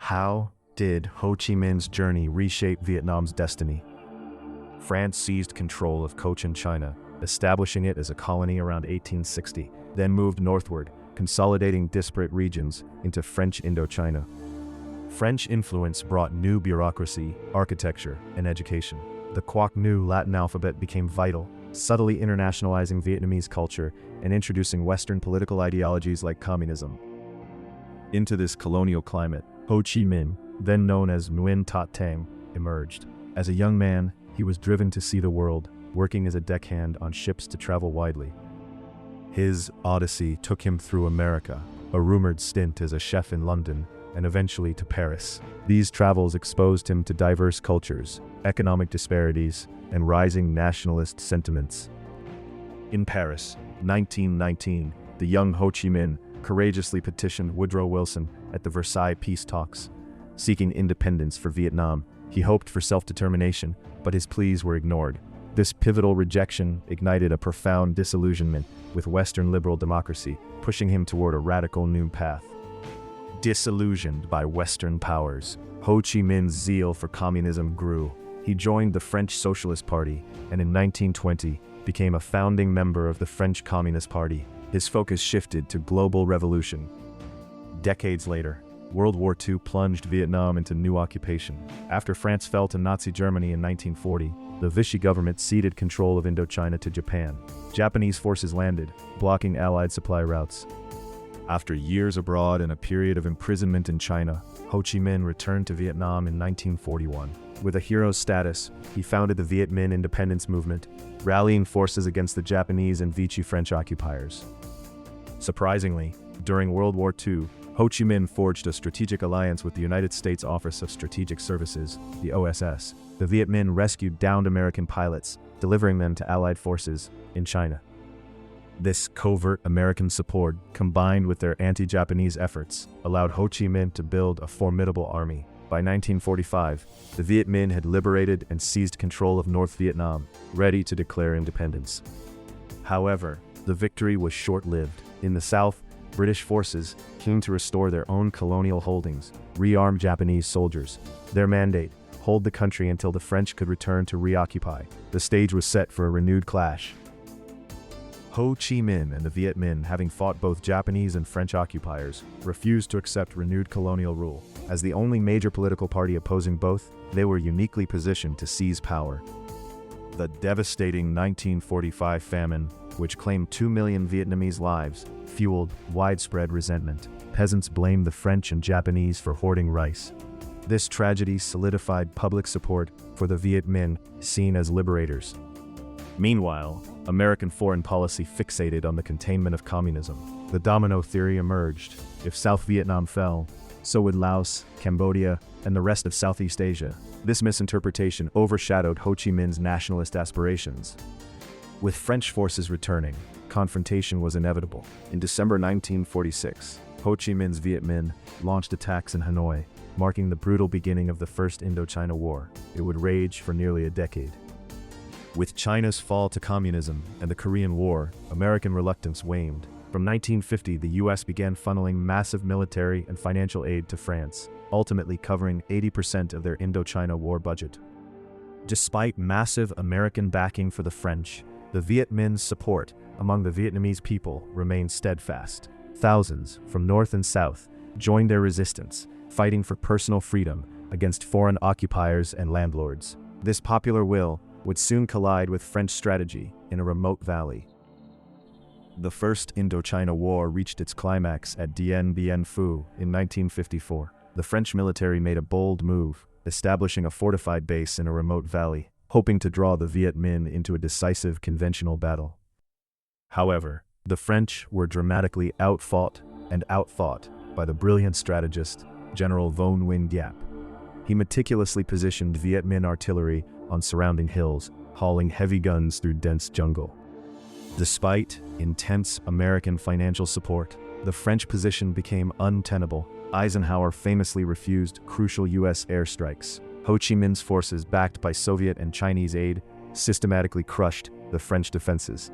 How did Ho Chi Minh's journey reshape Vietnam's destiny? France seized control of Cochin China, establishing it as a colony around 1860, then moved northward, consolidating disparate regions into French Indochina. French influence brought new bureaucracy, architecture, and education. The Quoc New Latin alphabet became vital, subtly internationalizing Vietnamese culture and introducing Western political ideologies like communism. Into this colonial climate, Ho Chi Minh, then known as Nguyen Tat Tang, emerged. As a young man, he was driven to see the world, working as a deckhand on ships to travel widely. His odyssey took him through America, a rumored stint as a chef in London, and eventually to Paris. These travels exposed him to diverse cultures, economic disparities, and rising nationalist sentiments. In Paris, 1919, the young Ho Chi Minh courageously petitioned Woodrow Wilson at the Versailles peace talks. Seeking independence for Vietnam, he hoped for self-determination, but his pleas were ignored. This pivotal rejection ignited a profound disillusionment with Western liberal democracy, pushing him toward a radical new path. Disillusioned by Western powers, Ho Chi Minh's zeal for communism grew. He joined the French Socialist Party, and in 1920 became a founding member of the French Communist Party. His focus shifted to global revolution. Decades later, World War II plunged Vietnam into new occupation. After France fell to Nazi Germany in 1940, the Vichy government ceded control of Indochina to Japan. Japanese forces landed, blocking Allied supply routes. After years abroad and a period of imprisonment in China, Ho Chi Minh returned to Vietnam in 1941. With a hero's status, he founded the Viet Minh independence movement, rallying forces against the Japanese and Vichy French occupiers. Surprisingly, during World War II, Ho Chi Minh forged a strategic alliance with the United States Office of Strategic Services, the OSS. The Viet Minh rescued downed American pilots, delivering them to Allied forces in China. This covert American support, combined with their anti-Japanese efforts, allowed Ho Chi Minh to build a formidable army. By 1945, the Viet Minh had liberated and seized control of North Vietnam, ready to declare independence. However, the victory was short-lived. In the South, British forces, keen to restore their own colonial holdings, rearmed Japanese soldiers. Their mandate: hold the country until the French could return to reoccupy. The stage was set for a renewed clash. Ho Chi Minh and the Viet Minh, having fought both Japanese and French occupiers, refused to accept renewed colonial rule. As the only major political party opposing both, they were uniquely positioned to seize power. The devastating 1945 famine, which claimed 2 million Vietnamese lives, fueled widespread resentment. Peasants blamed the French and Japanese for hoarding rice. This tragedy solidified public support for the Viet Minh, seen as liberators. Meanwhile, American foreign policy fixated on the containment of communism. The domino theory emerged. If South Vietnam fell, so would Laos, Cambodia, and the rest of Southeast Asia. This misinterpretation overshadowed Ho Chi Minh's nationalist aspirations. With French forces returning, confrontation was inevitable. In December 1946, Ho Chi Minh's Viet Minh launched attacks in Hanoi, marking the brutal beginning of the First Indochina War. It would rage for nearly a decade. With China's fall to communism and the Korean War, American reluctance waned. From 1950, the U.S. began funneling massive military and financial aid to France, ultimately covering 80% of their Indochina war budget. Despite massive American backing for the French, the Viet Minh's support among the Vietnamese people remained steadfast. Thousands, from north and south, joined their resistance, fighting for personal freedom against foreign occupiers and landlords. This popular will would soon collide with French strategy in a remote valley. The First Indochina War reached its climax at Dien Bien Phu in 1954. The French military made a bold move, establishing a fortified base in a remote valley, hoping to draw the Viet Minh into a decisive conventional battle. However, the French were dramatically outfought and outthought by the brilliant strategist, General Von Nguyen Giap. He meticulously positioned Viet Minh artillery on surrounding hills, hauling heavy guns through dense jungle. Despite intense American financial support, the French position became untenable. Eisenhower famously refused crucial U.S. airstrikes. Ho Chi Minh's forces, backed by Soviet and Chinese aid, systematically crushed the French defenses.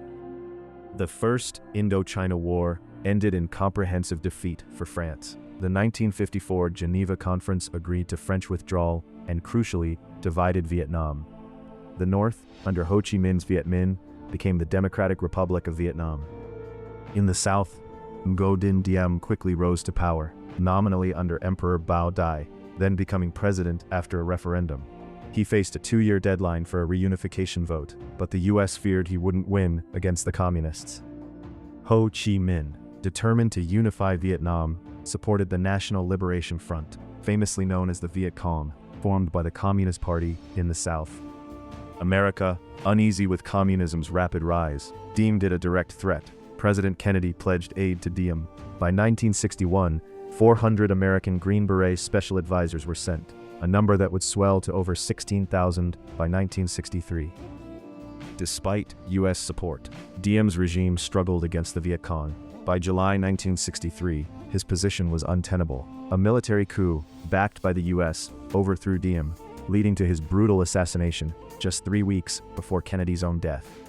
The First Indochina War ended in comprehensive defeat for France. The 1954 Geneva Conference agreed to French withdrawal and, crucially, divided Vietnam. The North, under Ho Chi Minh's Viet Minh, became the Democratic Republic of Vietnam. In the South, Ngo Dinh Diem quickly rose to power, nominally under Emperor Bao Dai, then becoming president after a referendum. He faced a 2-year deadline for a reunification vote, but the US feared he wouldn't win against the communists. Ho Chi Minh, determined to unify Vietnam, supported the National Liberation Front, famously known as the Viet Cong, formed by the Communist Party in the South. America, uneasy with communism's rapid rise, deemed it a direct threat. President Kennedy pledged aid to Diem. By 1961, 400 American Green Beret special advisors were sent, a number that would swell to over 16,000 by 1963. Despite U.S. support, Diem's regime struggled against the Viet Cong. By July 1963, his position was untenable. A military coup, backed by the U.S., overthrew Diem, leading to his brutal assassination just 3 weeks before Kennedy's own death.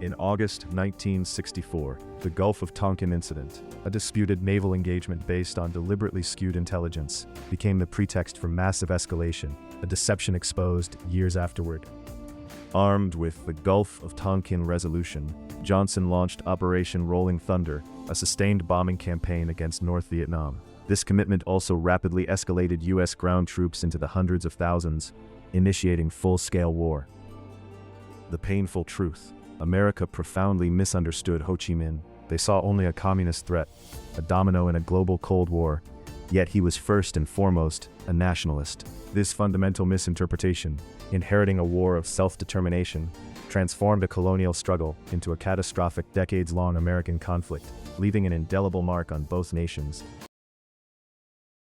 In August 1964, the Gulf of Tonkin incident, a disputed naval engagement based on deliberately skewed intelligence, became the pretext for massive escalation, a deception exposed years afterward. Armed with the Gulf of Tonkin Resolution, Johnson launched Operation Rolling Thunder, a sustained bombing campaign against North Vietnam. This commitment also rapidly escalated U.S. ground troops into the hundreds of thousands, initiating full-scale war. The painful truth: America profoundly misunderstood Ho Chi Minh. They saw only a communist threat, a domino in a global Cold War, yet he was first and foremost a nationalist. This fundamental misinterpretation, inheriting a war of self-determination, transformed a colonial struggle into a catastrophic decades-long American conflict, leaving an indelible mark on both nations.